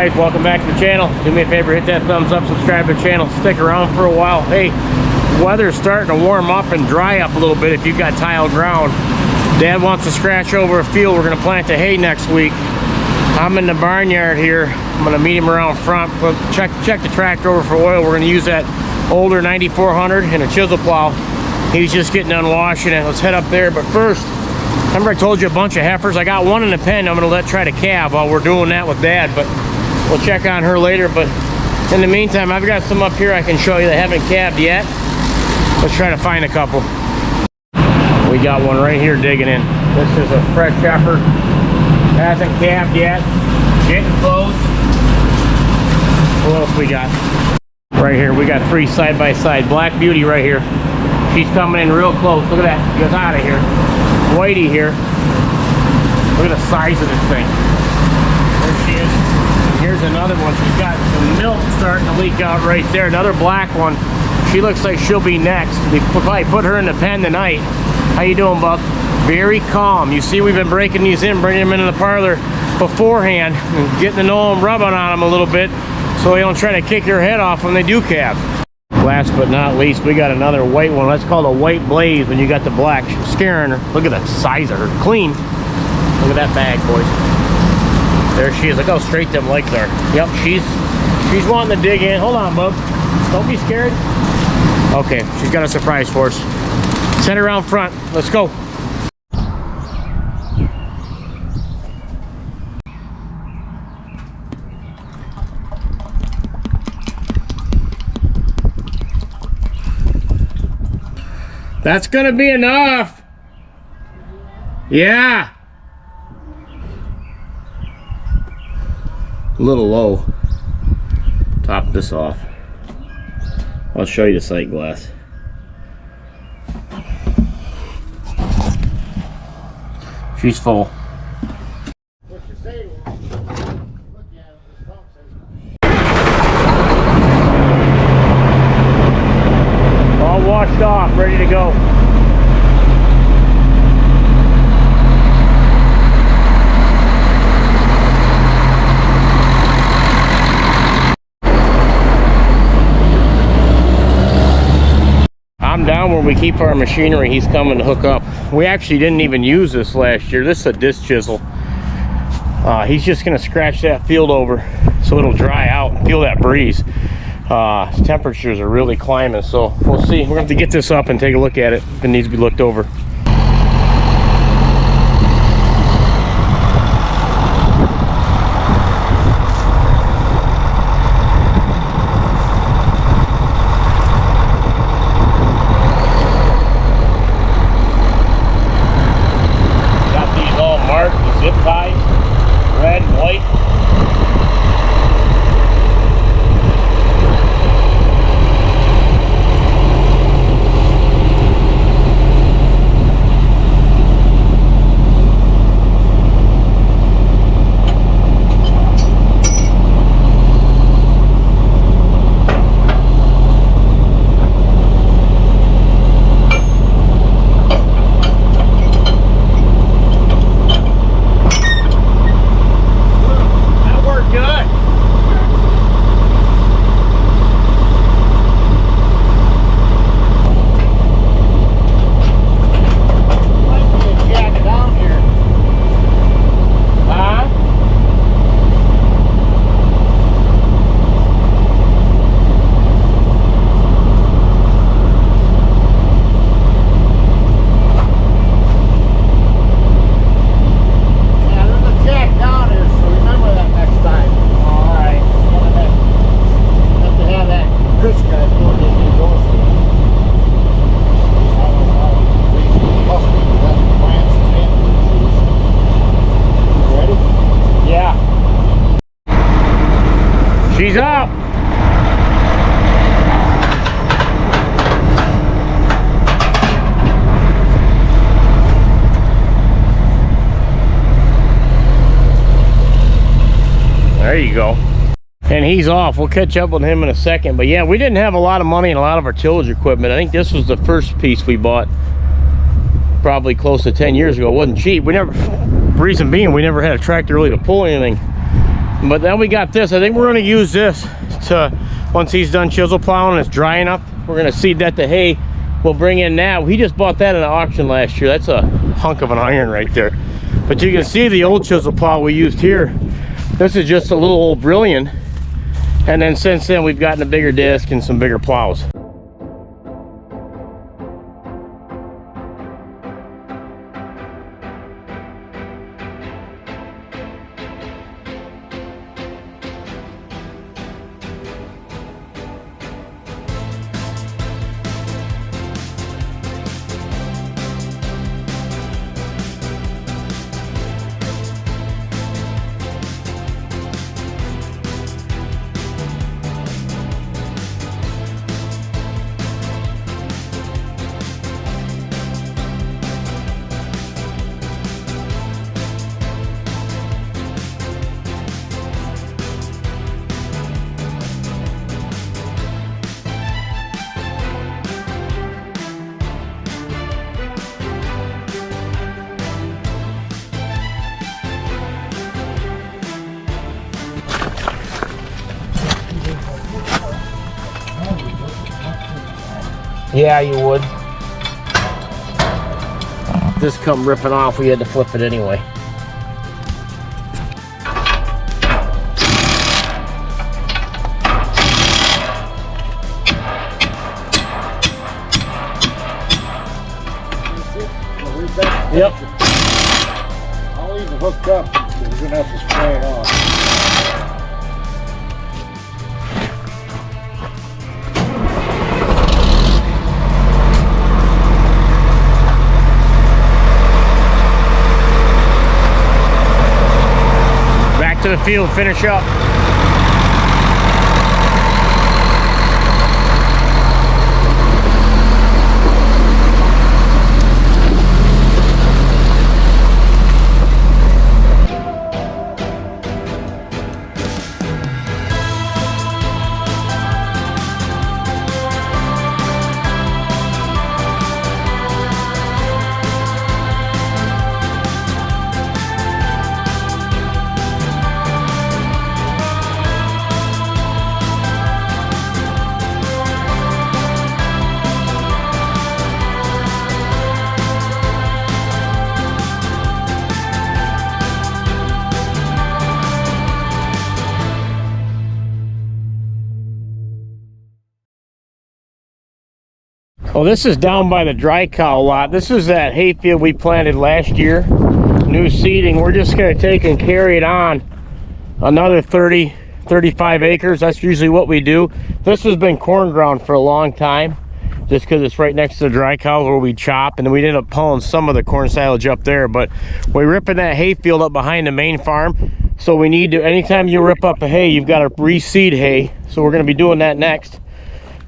guys, welcome back to the channel. Do me a favor, hit that thumbs up, subscribe to the channel, stick around for a while. Hey, weather's starting to warm up and dry up a little bit if you've got tile ground. Dad wants to scratch over a field. We're going to plant the hay next week. I'm in the barnyard here. I'm going to meet him around front, check the tractor over for oil. We're going to use that older 9400 and a chisel plow. He's just getting done washing it. Let's head up there. But first, remember I told you a bunch of heifers? I got one in the pen I'm going to let try to calve while we're doing that with Dad, but we'll check on her later. But in the meantime, I've got some up here I can show you that haven't calved yet. Let's try to find a couple. We got one right here digging in. This is a fresh heifer. Hasn't calved yet. Getting close. What else we got? Right here, we got three side by side. Black Beauty right here. She's coming in real close. Look at that. She goes out of here. Whitey here. Look at the size of this thing. There she is. And here's another one. She's got some milk starting to leak out right there. Another black one. She looks like she'll be next. We probably put her in the pen tonight. How you doing, Buck? Very calm. You see, we've been breaking these in, bringing them into the parlor beforehand, and getting to know them, rubbing on them a little bit, so they don't try to kick your head off when they do calve. Last but not least, we got another white one. That's called a white blaze when you got the black. She's scaring her. Look at the size of her. Clean. Look at that bag, boys. There she is. Look how straight them legs are. Yep, she's wanting to dig in. Hold on, bub. Don't be scared. Okay, she's got a surprise for us. Send her around front. Let's go. That's gonna be enough. Yeah. A little low. Top this off. I'll show you the sight glass. She's full. What you say? Look at it. This pump says. All washed off, ready to go. I'm down where we keep our machinery. He's coming to hook up. We actually didn't even use this last year. This is a disc chisel. He's just going to scratch that field over so it'll dry out and feel that breeze. Temperatures are really climbing, so we'll see. We're going to have to get this up and take a look at it. It needs to be looked over. Zip ties, red and white. She's up. There you go. And he's off. We'll catch up with him in a second. But yeah, we didn't have a lot of money and a lot of our tillage equipment. I think this was the first piece we bought probably close to 10 years ago. It wasn't cheap. We never, reason being, we never had a tractor really to pull anything. But then we got this. I think we're going to use this to, once he's done chisel plowing and it's dry enough, we're going to seed that to hay. We'll bring in now. He just bought that at an auction last year. That's a hunk of an iron right there. But you can see the old chisel plow we used here. This is just a little old Brilliant. And then since then, we've gotten a bigger disc and some bigger plows. Yeah, you would. This come ripping off, we had to flip it anyway. Yep. I'll leave it hooked up because we're gonna have to spray it off. To the field, finish up. Well, this is down by the dry cow lot. This is that hayfield we planted last year. New seeding. We're just going to take and carry it on another 35 acres. That's usually what we do. This has been corn ground for a long time, just because it's right next to the dry cows where we chop, and then we end up pulling some of the corn silage up there. But we're ripping that hayfield up behind the main farm, so we need to, anytime you rip up a hay, you've got to reseed hay. So we're going to be doing that next.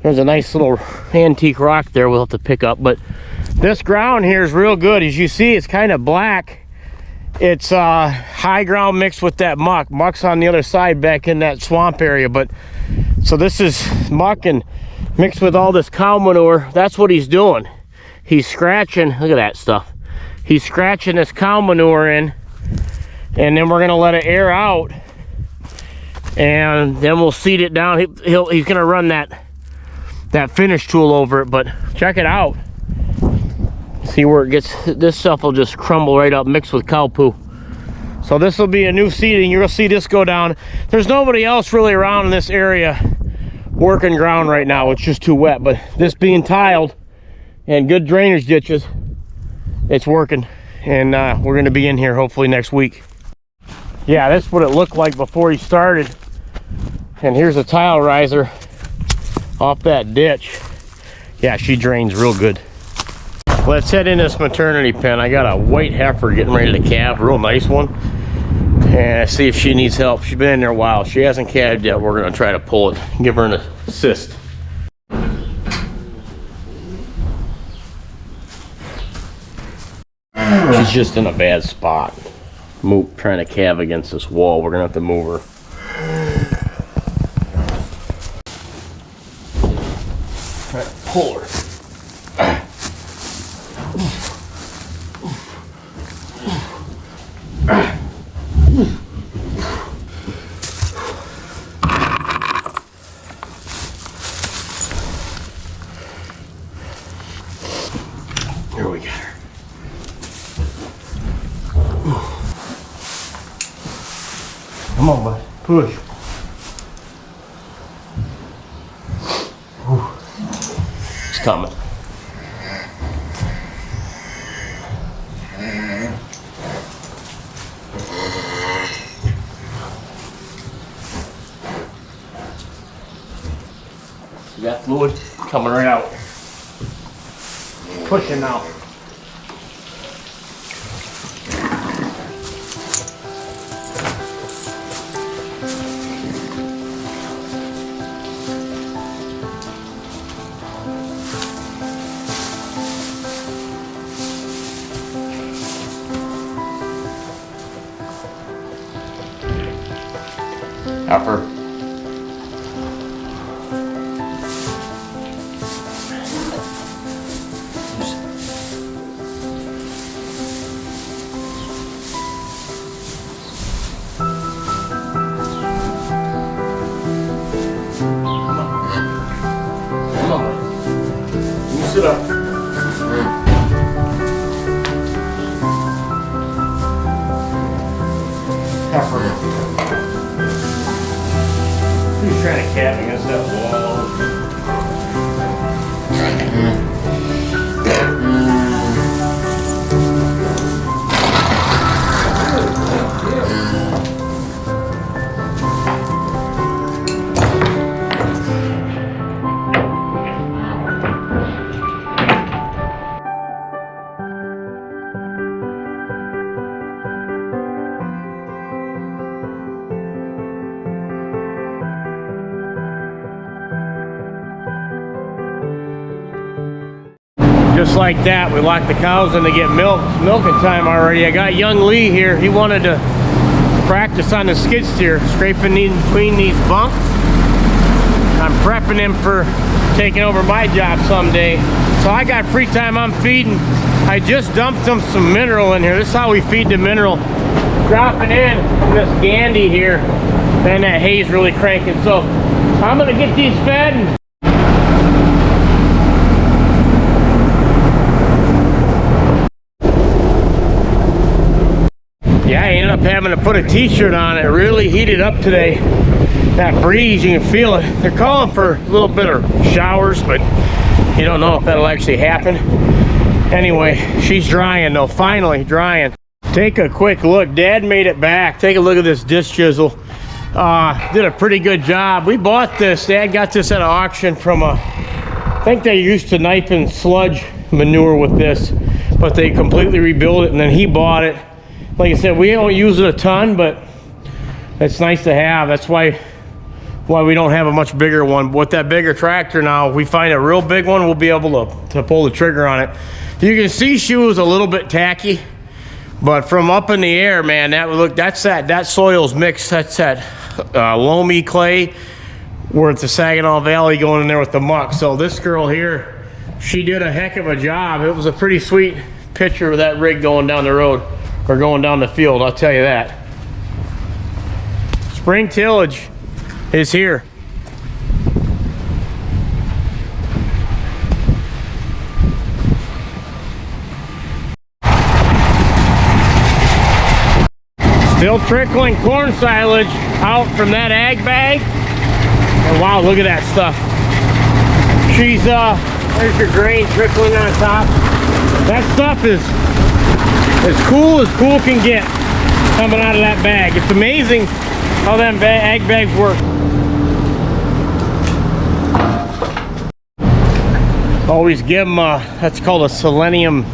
There's a nice little antique rock there we'll have to pick up, but this ground here is real good. As you see, it's kind of black. It's high ground mixed with that muck. Muck's on the other side back in that swamp area, but so this is muck and mixed with all this cow manure. That's what he's doing. He's scratching, look at that stuff. He's scratching this cow manure in, and then we're gonna let it air out, and then we'll seed it down. He's gonna run that finish tool over it, but check it out. See where it gets, this stuff will just crumble right up, mixed with cow poo. So this will be a new seeding. You'll see this go down. There's nobody else really around in this area working ground right now. It's just too wet, but this being tiled and good drainage ditches, it's working. And we're going to be in here hopefully next week. Yeah, that's what it looked like before he started. And here's a tile riser off that ditch. Yeah, she drains real good. Let's head in this maternity pen. I got a white heifer getting ready to calve, real nice one, and see if she needs help. She's been in there a while. She hasn't calved yet. We're gonna try to pull it, give her an assist. She's just in a bad spot, trying to calve against this wall. We're gonna have to move her. Pull her. Here we got her. Come on, bud. Push. Whew. It's coming. You got fluid coming right out. Pushing now. Upper. Come on. You sit up. Upper. Who's trying to cat me against that wall? Just like that, we locked the cows in to get milking time already. I got young Lee here. He wanted to practice on the skid steer, scraping in between these bunks. I'm prepping him for taking over my job someday. So I got free time, I'm feeding. I just dumped him some mineral in here. This is how we feed the mineral. Dropping in this Gandy here. Man, that hay's really cranking. So I'm gonna get these fed. Yeah, I ended up having to put a t-shirt on. It really heated up today. That breeze, you can feel it. They're calling for a little bit of showers, but you don't know if that'll actually happen. Anyway, she's drying though, finally drying. Take a quick look. Dad made it back. Take a look at this disc chisel. Did a pretty good job. We bought this. Dad got this at an auction from I think they used to knife and sludge manure with this, but they completely rebuilt it and then he bought it. Like I said, we don't use it a ton, but it's nice to have. That's why we don't have a much bigger one. With that bigger tractor now, if we find a real big one, we'll be able to pull the trigger on it. You can see she was a little bit tacky, but from up in the air, man, that soil's mixed. That's that loamy clay where it's the Saginaw Valley going in there with the muck. So this girl here, she did a heck of a job. It was a pretty sweet picture of that rig going down the road. Or going down the field, I'll tell you that. Spring tillage is here. Still trickling corn silage out from that ag bag. And wow, look at that stuff. She's, there's your grain trickling on top. That stuff is as cool can get coming out of that bag. It's amazing how them ag bags work. Always give them that's called a selenium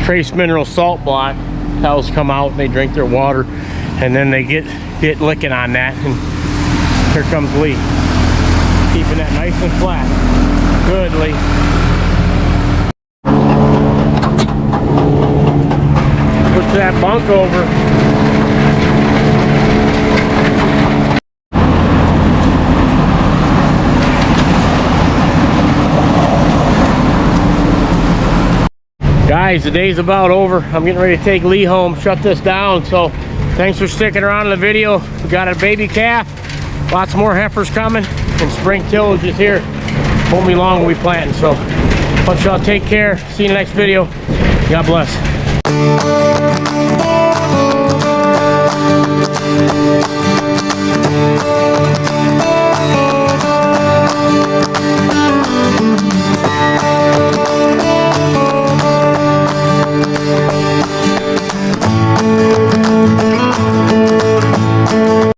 trace mineral salt block. Cows come out and they drink their water and then they get licking on that, and here comes Lee. Keeping that nice and flat. Good, Lee. Push that bunk over. Guys, the day's about over. I'm getting ready to take Lee home, shut this down. So thanks for sticking around in the video. We got a baby calf, lots more heifers coming, and spring tillage is here. Won't be long, we'll be planting. So But y'all take care. See you in the next video. God bless.